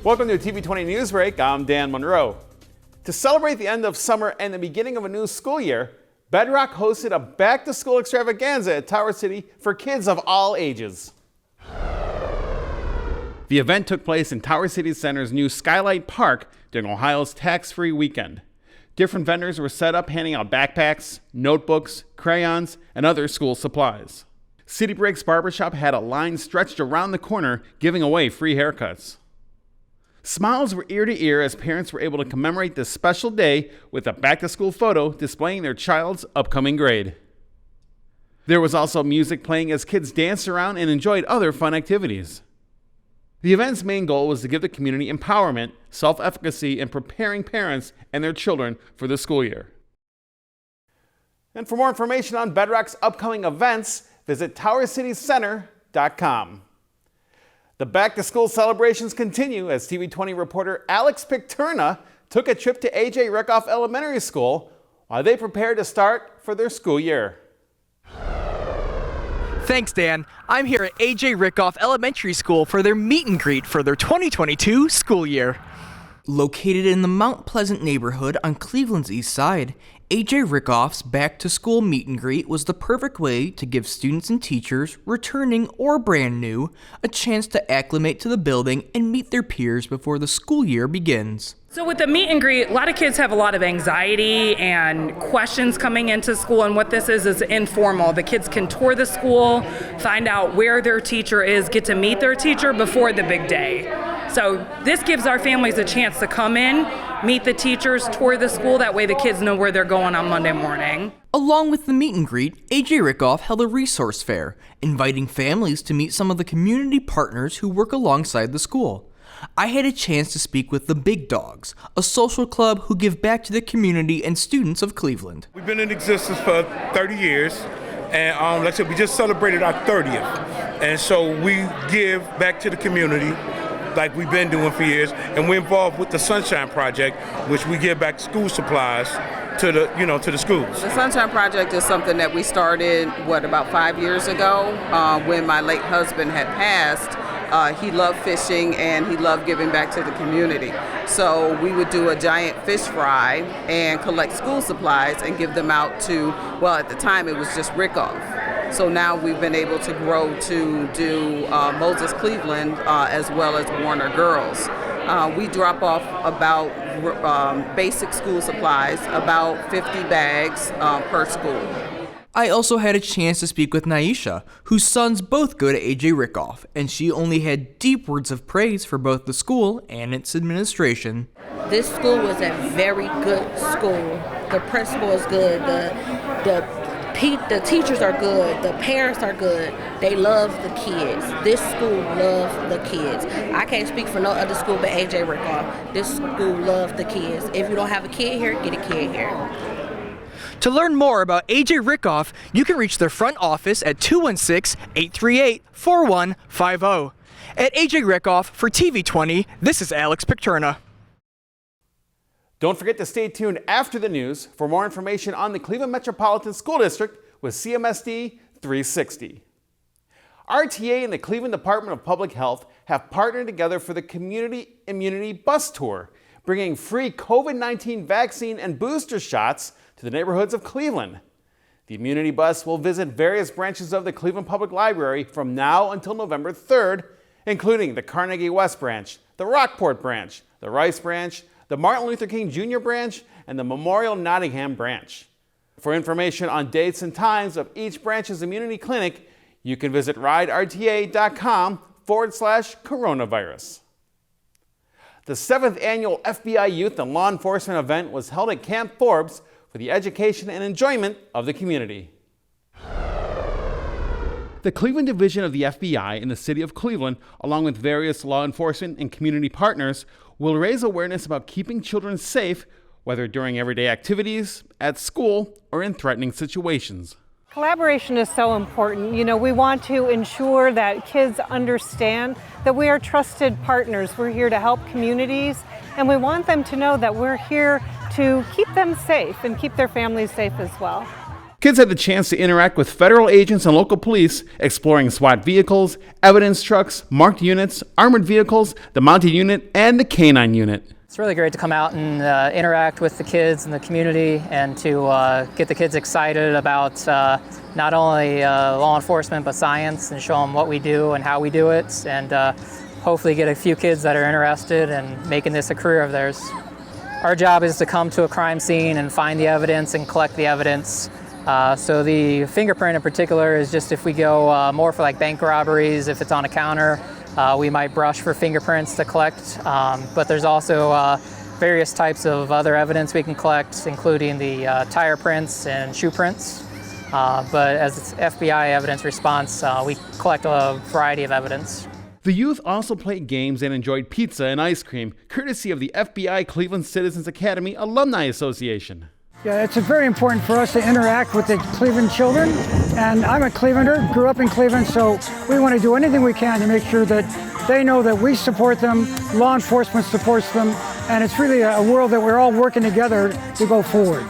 Welcome to TV20 Newsbreak. I'm Dan Monroe. To celebrate the end of summer and the beginning of a new school year, Bedrock hosted a back-to-school extravaganza at Tower City for kids of all ages. The event took place in Tower City Center's new Skylight Park during Ohio's tax-free weekend. Different vendors were set up handing out backpacks, notebooks, crayons, and other school supplies. City Breaks Barbershop had a line stretched around the corner giving away free haircuts. Smiles were ear to ear as parents were able to commemorate this special day with a back-to-school photo displaying their child's upcoming grade. There was also music playing as kids danced around and enjoyed other fun activities. The event's main goal was to give the community empowerment, self-efficacy, and preparing parents and their children for the school year. And for more information on Bedrock's upcoming events, visit towercitycenter.com. The back-to-school celebrations continue as TV20 reporter Alex Picterna took a trip to A.J. Rickoff Elementary School while they prepared to start for their school year. Thanks, Dan. I'm here at A.J. Rickoff Elementary School for their meet and greet for their 2022 school year. Located in the Mount Pleasant neighborhood on Cleveland's east side, A.J. Rickoff's back-to-school meet and greet was the perfect way to give students and teachers, returning or brand new, a chance to acclimate to the building and meet their peers before the school year begins. So with the meet and greet, a lot of kids have a lot of anxiety and questions coming into school, and what this is informal. The kids can tour the school, find out where their teacher is, get to meet their teacher before the big day. So this gives our families a chance to come in, meet the teachers, tour the school. That way the kids know where they're going on Monday morning. Along with the meet and greet, A.J. Rickoff held a resource fair, inviting families to meet some of the community partners who work alongside the school. I had a chance to speak with the Big Dogs, a social club who give back to the community and students of Cleveland. We've been in existence for 30 years, and like I said, we just celebrated our 30th. And so we give back to the community like we've been doing for years, and we're involved with the Sunshine Project, which we give back school supplies to the schools. The Sunshine Project is something that we started, about 5 years ago, when my late husband had passed. He loved fishing and he loved giving back to the community. So we would do a giant fish fry and collect school supplies and give them out to, at the time it was just Rickoff. So now we've been able to grow to do Moses Cleveland as well as Warner Girls. We drop off about basic school supplies, about 50 bags per school. I also had a chance to speak with Naisha, whose sons both go to A.J. Rickoff, and she only had deep words of praise for both the school and its administration. This school was a very good school. The principal is good, the teachers are good, the parents are good. They love the kids. This school loves the kids. I can't speak for no other school but A.J. Rickoff. This school loves the kids. If you don't have a kid here, get a kid here. To learn more about A.J. Rickoff, you can reach their front office at 216-838-4150. At A.J. Rickoff for TV20, this is Alex Picterna. Don't forget to stay tuned after the news for more information on the Cleveland Metropolitan School District with CMSD 360. RTA and the Cleveland Department of Public Health have partnered together for the Community Immunity Bus Tour, bringing free COVID-19 vaccine and booster shots to the neighborhoods of Cleveland. The Immunity Bus will visit various branches of the Cleveland Public Library from now until November 3rd, including the Carnegie West Branch, the Rockport Branch, the Rice Branch, the Martin Luther King Jr. Branch, and the Memorial Nottingham Branch. For information on dates and times of each branch's immunity clinic, you can visit riderta.com/coronavirus. The 7th annual FBI Youth and Law Enforcement event was held at Camp Forbes for the education and enjoyment of the community. The Cleveland Division of the FBI in the city of Cleveland, along with various law enforcement and community partners, will raise awareness about keeping children safe, whether during everyday activities, at school, or in threatening situations. Collaboration is so important. We want to ensure that kids understand that we are trusted partners. We're here to help communities, and we want them to know that we're here to keep them safe and keep their families safe as well. Kids had the chance to interact with federal agents and local police, exploring SWAT vehicles, evidence trucks, marked units, armored vehicles, the mounted unit, and the canine unit. It's really great to come out and interact with the kids and the community, and to get the kids excited about not only law enforcement but science, and show them what we do and how we do it, and hopefully get a few kids that are interested in making this a career of theirs. Our job is to come to a crime scene and find the evidence and collect the evidence. So the fingerprint in particular is just if we go more for like bank robberies, if it's on a counter, we might brush for fingerprints to collect, but there's also various types of other evidence we can collect, including the tire prints and shoe prints. But as it's FBI evidence response, we collect a variety of evidence. The youth also played games and enjoyed pizza and ice cream, courtesy of the FBI Cleveland Citizens Academy Alumni Association. Yeah, it's very important for us to interact with the Cleveland children, and I'm a Clevelander, grew up in Cleveland, so we want to do anything we can to make sure that they know that we support them, law enforcement supports them, and it's really a world that we're all working together to go forward.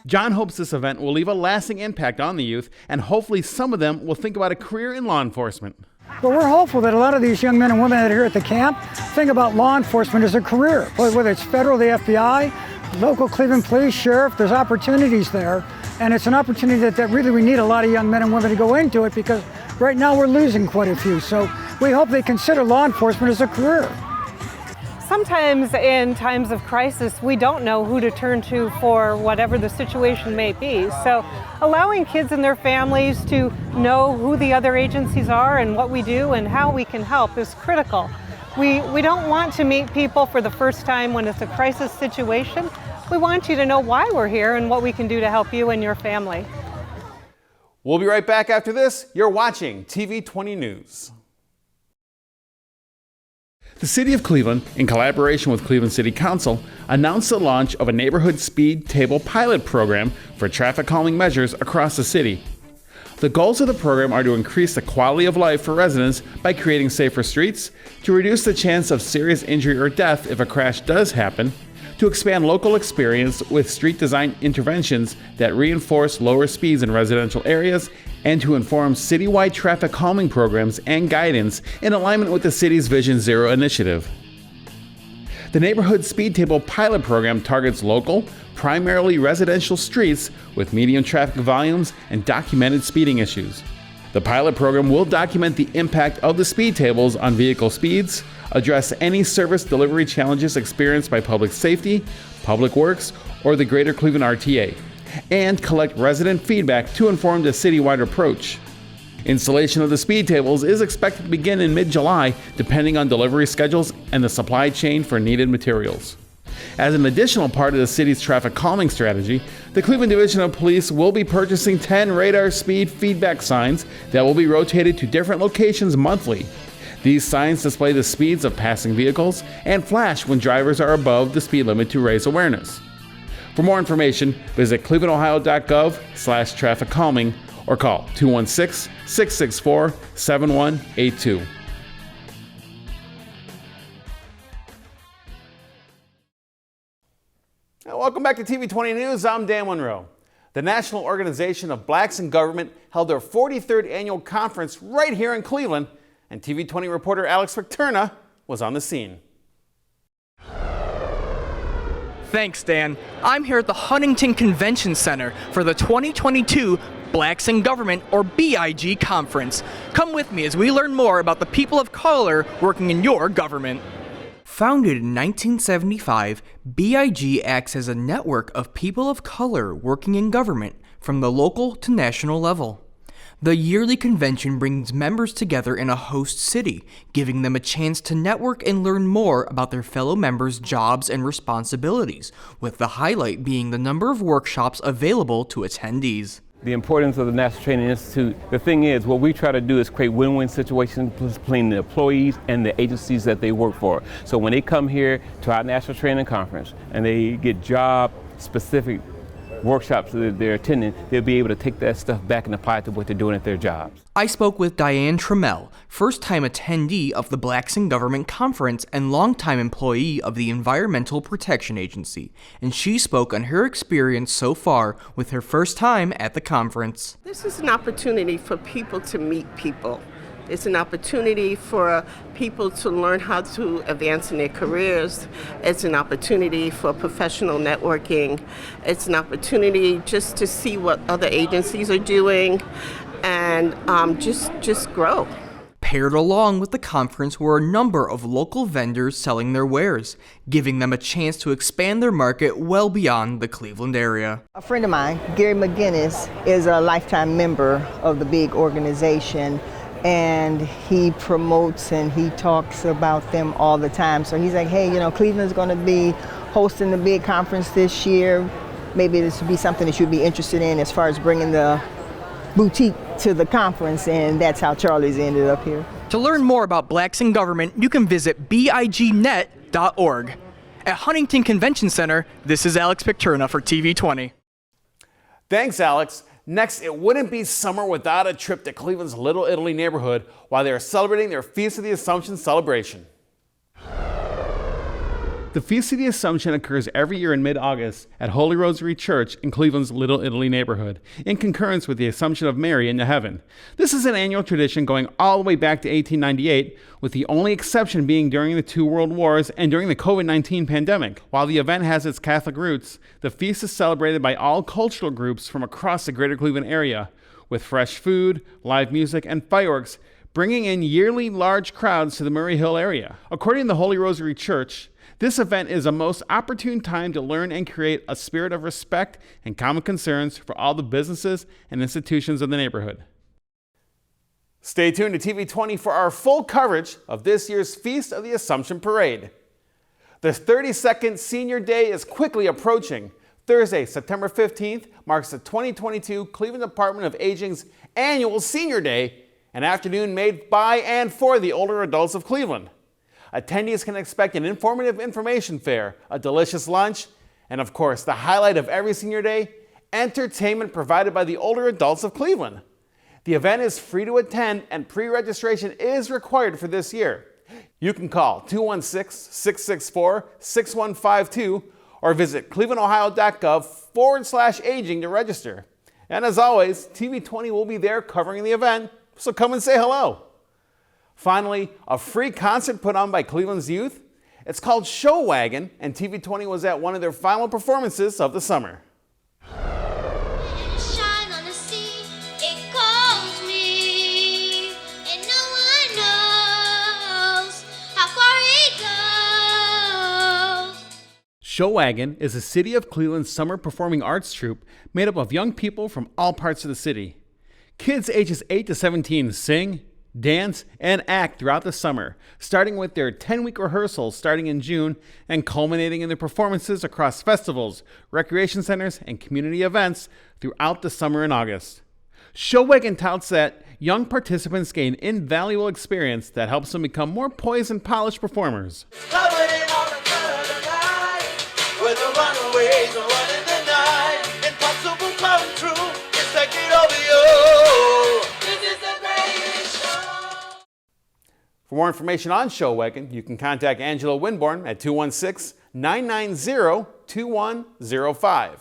John hopes this event will leave a lasting impact on the youth, and hopefully some of them will think about a career in law enforcement. But we're hopeful that a lot of these young men and women that are here at the camp think about law enforcement as a career, whether it's federal, the FBI, local Cleveland police, sheriff, there's opportunities there. And it's an opportunity that really we need a lot of young men and women to go into it, because right now we're losing quite a few. So we hope they consider law enforcement as a career. Sometimes in times of crisis, we don't know who to turn to for whatever the situation may be. So allowing kids and their families to know who the other agencies are and what we do and how we can help is critical. We don't want to meet people for the first time when it's a crisis situation. We want you to know why we're here and what we can do to help you and your family. We'll be right back after this. You're watching TV20 News. The City of Cleveland, in collaboration with Cleveland City Council, announced the launch of a neighborhood speed table pilot program for traffic calming measures across the city. The goals of the program are to increase the quality of life for residents by creating safer streets, to reduce the chance of serious injury or death if a crash does happen, to expand local experience with street design interventions that reinforce lower speeds in residential areas, and to inform citywide traffic calming programs and guidance in alignment with the city's Vision Zero initiative. The Neighborhood Speed Table pilot program targets local, primarily residential streets with medium traffic volumes and documented speeding issues. The pilot program will document the impact of the speed tables on vehicle speeds, address any service delivery challenges experienced by public safety, public works, or the Greater Cleveland RTA, and collect resident feedback to inform the citywide approach. Installation of the speed tables is expected to begin in mid-July, depending on delivery schedules and the supply chain for needed materials. As an additional part of the city's traffic calming strategy, the Cleveland Division of Police will be purchasing 10 radar speed feedback signs that will be rotated to different locations monthly. These signs display the speeds of passing vehicles and flash when drivers are above the speed limit to raise awareness. For more information, visit clevelandohio.gov/traffic calming or call 216-664-7182. Welcome back to TV20 News. I'm Dan Monroe. The National Organization of Blacks in Government held their 43rd annual conference right here in Cleveland, and TV20 reporter Alex McTurna was on the scene. Thanks, Dan. I'm here at the Huntington Convention Center for the 2022 Blacks in Government, or BIG, conference. Come with me as we learn more about the people of color working in your government. Founded in 1975, BIG acts as a network of people of color working in government from the local to national level. The yearly convention brings members together in a host city, giving them a chance to network and learn more about their fellow members' jobs and responsibilities, with the highlight being the number of workshops available to attendees. The importance of the National Training Institute, the thing is, what we try to do is create win-win situations between the employees and the agencies that they work for. So when they come here to our National Training Conference and they get job-specific workshops that they're attending, they'll be able to take that stuff back and apply it to what they're doing at their jobs. I spoke with Diane Trammell, first-time attendee of the Blacks in Government Conference and longtime employee of the Environmental Protection Agency, and she spoke on her experience so far with her first time at the conference. This is an opportunity for people to meet people. It's an opportunity for people to learn how to advance in their careers. It's an opportunity for professional networking. It's an opportunity just to see what other agencies are doing and just grow. Paired along with the conference were a number of local vendors selling their wares, giving them a chance to expand their market well beyond the Cleveland area. A friend of mine, Gary McGinnis, is a lifetime member of the big organization, and he promotes and he talks about them all the time. So he's like, hey, Cleveland's going to be hosting the big conference this year. Maybe this would be something that you'd be interested in as far as bringing the boutique to the conference, and that's how Charlie's ended up here. To learn more about Blacks in Government, you can visit bignet.org. At Huntington Convention Center, this is Alex Picturna for TV20. Thanks, Alex. Next, it wouldn't be summer without a trip to Cleveland's Little Italy neighborhood while they are celebrating their Feast of the Assumption celebration. The Feast of the Assumption occurs every year in mid-August at Holy Rosary Church in Cleveland's Little Italy neighborhood, in concurrence with the Assumption of Mary into heaven. This is an annual tradition going all the way back to 1898, with the only exception being during the two world wars and during the COVID-19 pandemic. While the event has its Catholic roots, the feast is celebrated by all cultural groups from across the greater Cleveland area, with fresh food, live music, and fireworks, bringing in yearly large crowds to the Murray Hill area. According to the Holy Rosary Church, this event is a most opportune time to learn and create a spirit of respect and common concerns for all the businesses and institutions of the neighborhood. Stay tuned to TV20 for our full coverage of this year's Feast of the Assumption Parade. The 32nd Senior Day is quickly approaching. Thursday, September 15th, marks the 2022 Cleveland Department of Aging's annual Senior Day, an afternoon made by and for the older adults of Cleveland. Attendees can expect an informative information fair, a delicious lunch, and of course, the highlight of every Senior Day, entertainment provided by the older adults of Cleveland. The event is free to attend and pre-registration is required for this year. You can call 216-664-6152 or visit clevelandohio.gov/aging to register. And as always, TV20 will be there covering the event, so come and say hello. Finally, a free concert put on by Cleveland's youth. It's called Show Wagon, and TV20 was at one of their final performances of the summer. Shine on the sea, it calls me, and no one knows how far it goes. Show Wagon is a City of Cleveland summer performing arts troupe made up of young people from all parts of the city. Kids ages 8 to 17 sing, dance, and act throughout the summer, starting with their 10-week rehearsals starting in June and culminating in their performances across festivals, recreation centers, and community events throughout the summer in August. Show Wagon touts that young participants gain invaluable experience that helps them become more poised and polished performers. For more information on Show Wagon, you can contact Angela Winborn at 216-990-2105.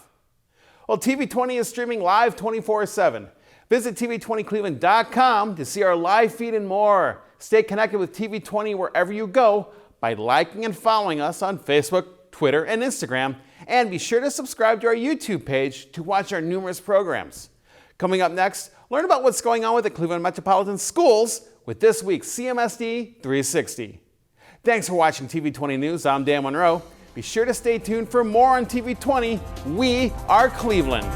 Well, TV20 is streaming live 24/7. Visit TV20cleveland.com to see our live feed and more. Stay connected with TV20 wherever you go by liking and following us on Facebook, Twitter, and Instagram. And be sure to subscribe to our YouTube page to watch our numerous programs. Coming up next, learn about what's going on with the Cleveland Metropolitan Schools with this week's CMSD 360. Thanks for watching TV20 News. I'm Dan Monroe. Be sure to stay tuned for more on TV20. We are Cleveland.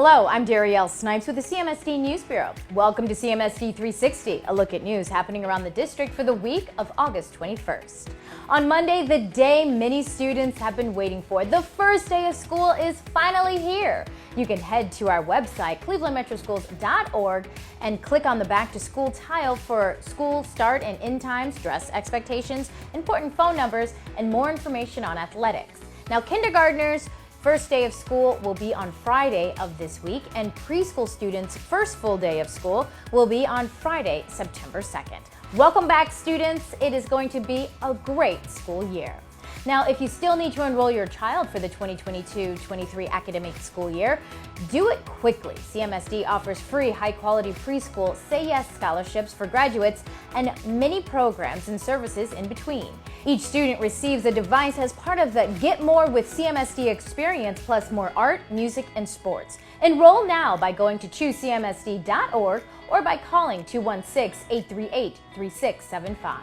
Hello, I'm Darielle Snipes with the CMSD News Bureau. Welcome to CMSD 360, a look at news happening around the district for the week of August 21st. On Monday, the day many students have been waiting for, the first day of school is finally here. You can head to our website, clevelandmetroschools.org, and click on the Back to School tile for school start and end times, dress expectations, important phone numbers, and more information on athletics. Now, kindergartners' first day of school will be on Friday of this week, and preschool students' first full day of school will be on Friday, September 2nd. Welcome back, students. It is going to be a great school year. Now, if you still need to enroll your child for the 2022-23 academic school year, do it quickly. CMSD offers free, high-quality preschool Say Yes scholarships for graduates and many programs and services in between. Each student receives a device as part of the Get More with CMSD experience, plus more art, music, and sports. Enroll now by going to choosecmsd.org or by calling 216-838-3675.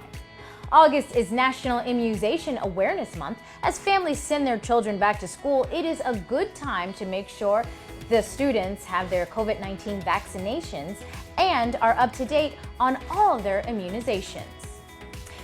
August is National Immunization Awareness Month. As families send their children back to school, it is a good time to make sure the students have their COVID-19 vaccinations and are up to date on all of their immunizations.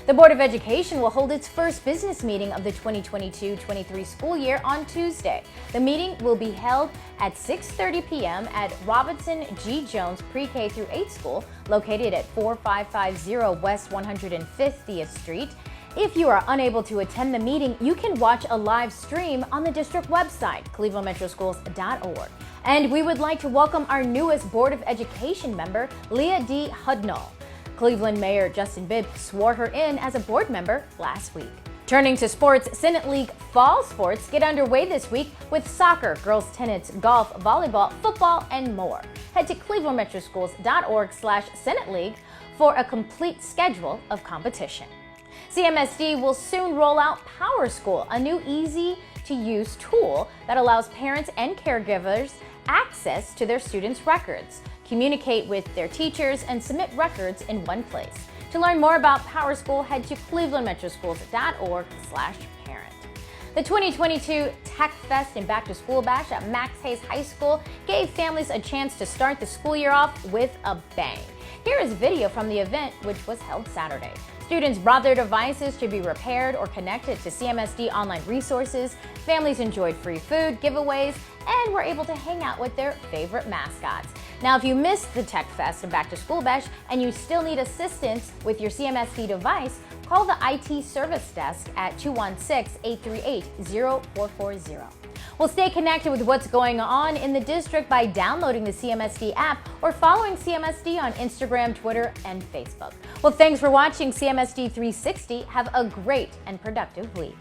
The Board of Education will hold its first business meeting of the 2022-23 school year on Tuesday. The meeting will be held at 6:30 p.m. at Robinson G. Jones Pre-K through 8 School, located at 4550 West 150th Street. If you are unable to attend the meeting, you can watch a live stream on the district website, clevelandmetroschools.org. And we would like to welcome our newest Board of Education member, Leah D. Hudnall. Cleveland Mayor Justin Bibb swore her in as a board member last week. Turning to sports, Senate League fall sports get underway this week with soccer, girls tennis, golf, volleyball, football, and more. Head to clevelandmetroschools.org/Senate League for a complete schedule of competition. CMSD will soon roll out Power School, a new easy-to-use tool that allows parents and caregivers access to their students' records, communicate with their teachers, and submit records in one place. To learn more about Power School, head to clevelandmetroschools.org/parent. The 2022 Tech Fest and Back to School Bash at Max Hayes High School gave families a chance to start the school year off with a bang. Here is video from the event, which was held Saturday. Students brought their devices to be repaired or connected to CMSD online resources. Families enjoyed free food, giveaways, and were able to hang out with their favorite mascots. Now, if you missed the Tech Fest and Back to School Bash and you still need assistance with your CMSD device, call the IT service desk at 216-838-0440. We'll stay connected with what's going on in the district by downloading the CMSD app or following CMSD on Instagram, Twitter, and Facebook. Well, thanks for watching CMSD 360. Have a great and productive week.